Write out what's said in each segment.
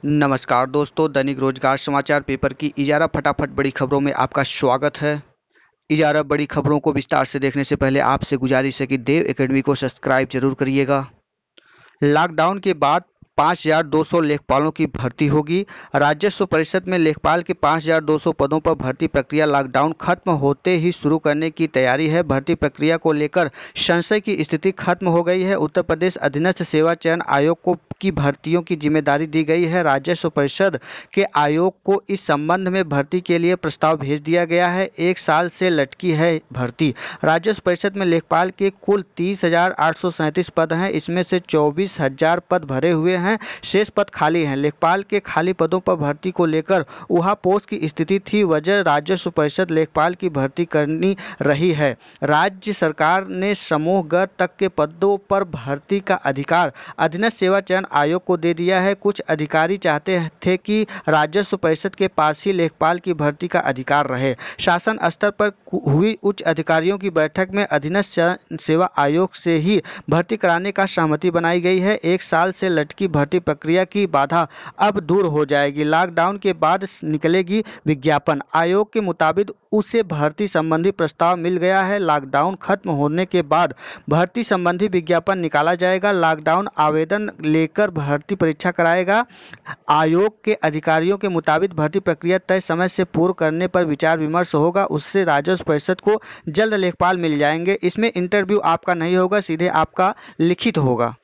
नमस्कार दोस्तों, दैनिक रोजगार समाचार पेपर की इजारा फटाफट बड़ी खबरों में आपका स्वागत है। इजारा बड़ी खबरों को विस्तार से देखने से पहले आपसे गुजारिश है कि देव एकेडमी को सब्सक्राइब जरूर करिएगा। लॉकडाउन के बाद 5,200 लेखपालों की भर्ती होगी। राजस्व परिषद में लेखपाल के 5,200 पदों पर भर्ती प्रक्रिया लॉकडाउन खत्म होते ही शुरू करने की तैयारी है। भर्ती प्रक्रिया को लेकर संशय की स्थिति खत्म हो गई है। उत्तर प्रदेश अधीनस्थ सेवा चयन आयोग को की भर्तियों की जिम्मेदारी दी गई है। राजस्व परिषद के आयोग को इस संबंध में भर्ती के लिए प्रस्ताव भेज दिया गया है। 1 साल से लटकी है भर्ती। राजस्व परिषद में लेखपाल के कुल 30,837 पद हैं। इसमें से 24,000 पद भरे हुए हैं, शेष पद खाली हैं। लेखपाल के खाली पदों पर भर्ती को लेकर ऊहापोह की स्थिति थी। वजह राजस्व परिषद लेखपाल की भर्ती करनी रही है। राज्य सरकार ने समूह ग तक के पदों पर भर्ती का अधिकार अधीनस्थ सेवा चयन आयोग को दे दिया है। कुछ अधिकारी चाहते थे कि राजस्व परिषद के पास ही लेखपाल की भर्ती का अधिकार रहे। शासन स्तर पर हुई उच्च अधिकारियों की बैठक में अधीनस्थ सेवा आयोग से ही भर्ती कराने का सहमति बनाई गई है। 1 साल से लटकी भर्ती प्रक्रिया की बाधा अब दूर हो जाएगी। लॉकडाउन के बाद निकलेगी विज्ञापन। आयोग के मुताबिक उसे भर्ती संबंधी प्रस्ताव मिल गया है। लॉकडाउन खत्म होने के बाद भर्ती संबंधी विज्ञापन निकाला जाएगा। लॉकडाउन आवेदन लेकर भर्ती परीक्षा कराएगा। आयोग के अधिकारियों के मुताबिक भर्ती प्रक्रिया तय समय से पूर्ण करने पर विचार विमर्श होगा। उससे राजस्व परिषद को जल्द लेखपाल मिल जाएंगे। इसमें इंटरव्यू आपका नहीं होगा, सीधे आपका लिखित होगा।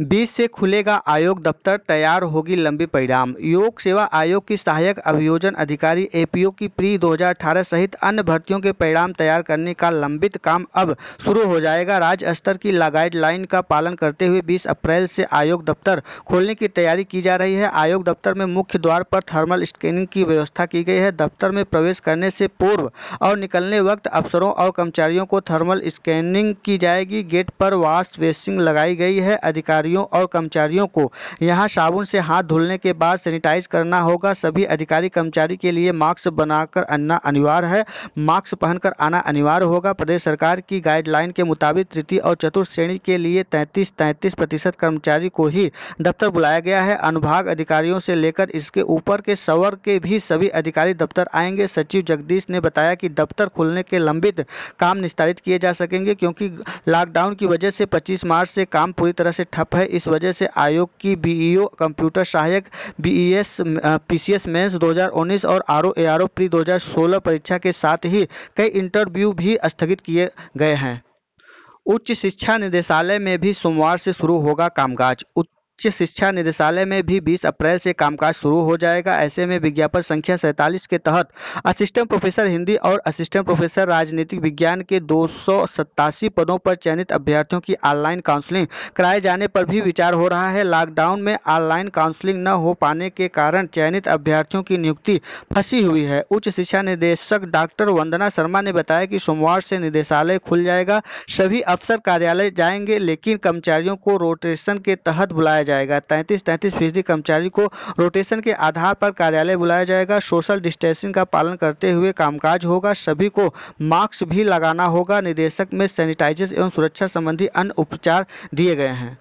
20 से खुलेगा आयोग दफ्तर, तैयार होगी लंबी परिणाम। योग सेवा आयोग की सहायक अभियोजन अधिकारी एपीओ की प्री 2018 सहित अन्य भर्तियों के परिणाम तैयार करने का लंबित काम अब शुरू हो जाएगा। राज्य स्तर की गाइडलाइन का पालन करते हुए 20 अप्रैल से आयोग दफ्तर खोलने की तैयारी की जा रही है। आयोग दफ्तर में मुख्य द्वार पर थर्मल स्कैनिंग की व्यवस्था की गई है। दफ्तर में प्रवेश करने से पूर्व और निकलने वक्त अफसरों और कर्मचारियों को थर्मल स्कैनिंग की जाएगी। गेट पर वॉश बेसिन लगाई गई है। अधिकारियों और कर्मचारियों को यहां साबुन से हाथ धुलने के बाद सैनिटाइज करना होगा। सभी अधिकारी कर्मचारी के लिए मास्क बनाकर आना अनिवार्य है। मास्क पहनकर आना अनिवार्य होगा। प्रदेश सरकार की गाइडलाइन के मुताबिक तृतीय और चतुर्थ श्रेणी के लिए 33% कर्मचारी को ही दफ्तर बुलाया गया है। अनुभाग अधिकारियों से लेकर इसके ऊपर के सवर के भी सभी अधिकारी दफ्तर आएंगे। सचिव जगदीश ने बताया कि दफ्तर खुलने के लंबित काम निस्तारित किए जा सकेंगे, क्योंकि लॉकडाउन की वजह से 25 मार्च से काम पूरी तरह से ठप है। इस वजह से आयोग की बीईओ, कंप्यूटर सहायक, बीईएस, पीसीएस मेंस 2019 और आरओ एआरओ प्री 2016 परीक्षा के साथ ही कई इंटरव्यू भी स्थगित किए गए हैं। उच्च शिक्षा निदेशालय में भी सोमवार से शुरू होगा कामकाज। उच्च शिक्षा निदेशालय में भी 20 अप्रैल से कामकाज शुरू हो जाएगा। ऐसे में विज्ञापन संख्या 47 के तहत असिस्टेंट प्रोफेसर हिंदी और असिस्टेंट प्रोफेसर राजनीतिक विज्ञान के 287 पदों पर चयनित अभ्यर्थियों की ऑनलाइन काउंसलिंग कराए जाने पर भी विचार हो रहा है। लॉकडाउन में ऑनलाइन काउंसलिंग न हो पाने के कारण चयनित अभ्यर्थियों की नियुक्ति फंसी हुई है। उच्च शिक्षा निदेशक डॉक्टर वंदना शर्मा ने बताया कि सोमवार से निदेशालय खुल जाएगा। सभी अफसर कार्यालय जाएंगे, लेकिन कर्मचारियों को रोटेशन के तहत बुलाया जाएगा। 33% कर्मचारी को रोटेशन के आधार पर कार्यालय बुलाया जाएगा। सोशल डिस्टेंसिंग का पालन करते हुए कामकाज होगा। सभी को मास्क भी लगाना होगा। निदेशक में सैनिटाइजर एवं सुरक्षा संबंधी अन्य उपचार दिए गए हैं।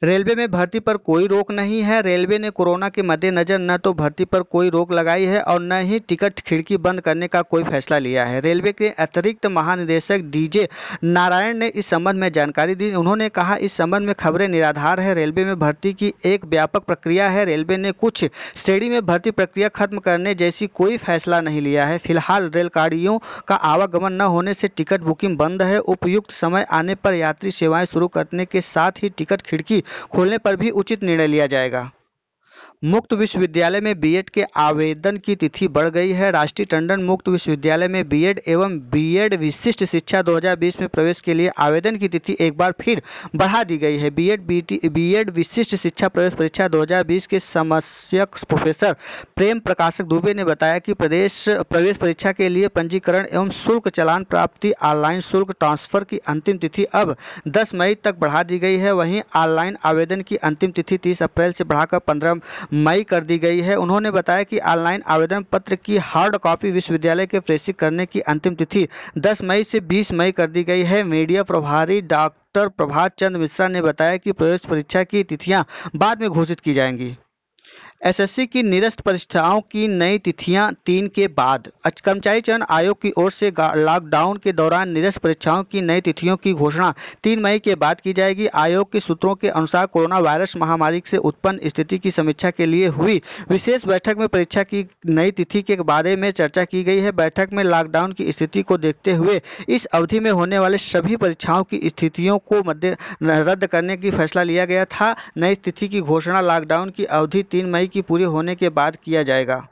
रेलवे में भर्ती पर कोई रोक नहीं है। रेलवे ने कोरोना के मद्देनजर न तो भर्ती पर कोई रोक लगाई है और न ही टिकट खिड़की बंद करने का कोई फैसला लिया है। रेलवे के अतिरिक्त महानिदेशक डीजे नारायण ने इस संबंध में जानकारी दी। उन्होंने कहा, इस संबंध में खबरें निराधार है। रेलवे में भर्ती की एक व्यापक प्रक्रिया है। रेलवे ने कुछ श्रेणी में भर्ती प्रक्रिया खत्म करने जैसी कोई फैसला नहीं लिया है। फिलहाल रेलगाड़ियों का आवागमन न होने से टिकट बुकिंग बंद है। उपयुक्त समय आने पर यात्री सेवाएं शुरू करने के साथ ही टिकट खिड़की खोलने पर भी उचित निर्णय लिया जाएगा। मुक्त विश्वविद्यालय में बीएड के आवेदन की तिथि बढ़ गई है। राष्ट्रीय टंडन मुक्त विश्वविद्यालय में बीएड एवं बीएड विशिष्ट शिक्षा 2020 में प्रवेश के लिए आवेदन की तिथि एक बार फिर बढ़ा दी गई है। बीएड विशिष्ट शिक्षा प्रवेश परीक्षा 2020 के समस्यक प्रोफेसर प्रेम प्रकाशक दुबे ने बताया कि प्रवेश परीक्षा के लिए पंजीकरण एवं शुल्क चालान प्राप्ति ऑनलाइन शुल्क ट्रांसफर की अंतिम तिथि अब 10 मई तक बढ़ा दी गई है। वहीं ऑनलाइन आवेदन की अंतिम तिथि 30 अप्रैल से बढ़ाकर 15 मई कर दी गई है। उन्होंने बताया कि ऑनलाइन आवेदन पत्र की हार्ड कॉपी विश्वविद्यालय के प्रेषित करने की अंतिम तिथि 10 मई से 20 मई कर दी गई है। मीडिया प्रभारी डॉक्टर प्रभात चंद्र मिश्रा ने बताया कि प्रवेश परीक्षा की तिथियां बाद में घोषित की जाएंगी। एसएससी की निरस्त परीक्षाओं की नई तिथियां 3 के बाद। कर्मचारी चयन आयोग की ओर से लॉकडाउन के दौरान निरस्त परीक्षाओं की नई तिथियों की घोषणा 3 मई के बाद की जाएगी। आयोग के सूत्रों के अनुसार कोरोना वायरस महामारी से उत्पन्न स्थिति की समीक्षा के लिए हुई विशेष बैठक में परीक्षा की नई तिथि के बारे में चर्चा की गई है। बैठक में लॉकडाउन की स्थिति को देखते हुए इस अवधि में होने वाले सभी परीक्षाओं की स्थितियों को रद्द करने की फैसला लिया गया था। नई तिथि की घोषणा लॉकडाउन की अवधि 3 मई की पूरी होने के बाद किया जाएगा।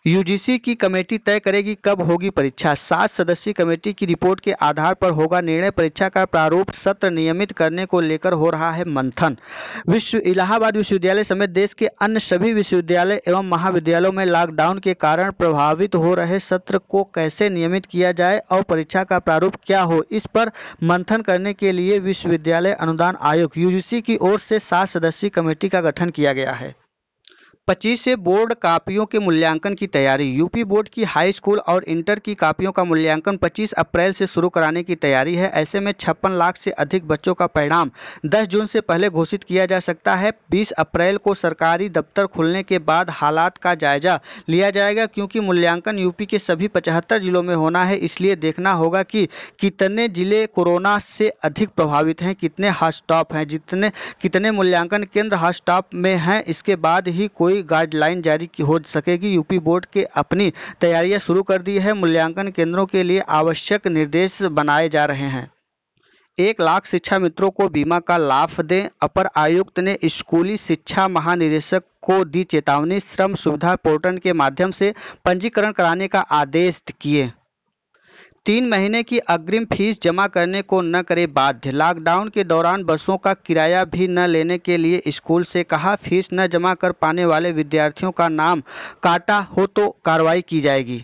यूजीसी की कमेटी तय करेगी कब होगी परीक्षा। 7 सदस्यीय कमेटी की रिपोर्ट के आधार पर होगा निर्णय। परीक्षा का प्रारूप सत्र नियमित करने को लेकर हो रहा है मंथन। इलाहाबाद विश्वविद्यालय समेत देश के अन्य सभी विश्वविद्यालय एवं महाविद्यालयों में लॉकडाउन के कारण प्रभावित हो रहे सत्र को कैसे नियमित किया जाए और परीक्षा का प्रारूप क्या हो, इस पर मंथन करने के लिए विश्वविद्यालय अनुदान आयोग यूजीसी की ओर से 7 सदस्यीय कमेटी का गठन किया गया है। 25 से बोर्ड कापियों के मूल्यांकन की तैयारी। यूपी बोर्ड की हाई स्कूल और इंटर की कापियों का मूल्यांकन 25 अप्रैल से शुरू कराने की तैयारी है। ऐसे में 56 लाख से अधिक बच्चों का परिणाम 10 जून से पहले घोषित किया जा सकता है। 20 अप्रैल को सरकारी दफ्तर खुलने के बाद हालात का जायजा लिया जाएगा। क्योंकि मूल्यांकन यूपी के सभी 75 जिलों में होना है, इसलिए देखना होगा कि कितने जिले कोरोना से अधिक प्रभावित हैं, कितने हॉटस्पॉट हैं, कितने मूल्यांकन केंद्र हॉटस्पॉट में हैं। इसके बाद ही कोई गाइडलाइन जारी हो सकेगी। यूपी बोर्ड के अपनी तैयारियां शुरू कर दी है। मूल्यांकन केंद्रों के लिए आवश्यक निर्देश बनाए जा रहे हैं। 1 लाख शिक्षा मित्रों को बीमा का लाभ दें। अपर आयुक्त ने स्कूली शिक्षा महानिदेशक को दी चेतावनी। श्रम सुविधा पोर्टल के माध्यम से पंजीकरण कराने का आदेश किए। 3 महीने की अग्रिम फीस जमा करने को न करे बाध्य। लॉकडाउन के दौरान बसों का किराया भी न लेने के लिए स्कूल से कहा। फीस न जमा कर पाने वाले विद्यार्थियों का नाम काटा हो तो कार्रवाई की जाएगी।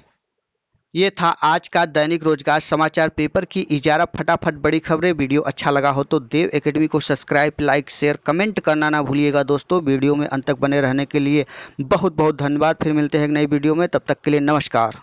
ये था आज का दैनिक रोजगार समाचार पेपर की इजारा फटाफट बड़ी खबरें। वीडियो अच्छा लगा हो तो देव एकेडमी को सब्सक्राइब, लाइक, शेयर, कमेंट करना ना भूलिएगा दोस्तों। वीडियो में अंत तक बने रहने के लिए बहुत बहुत धन्यवाद। फिर मिलते हैं एक नई वीडियो में, तब तक के लिए नमस्कार।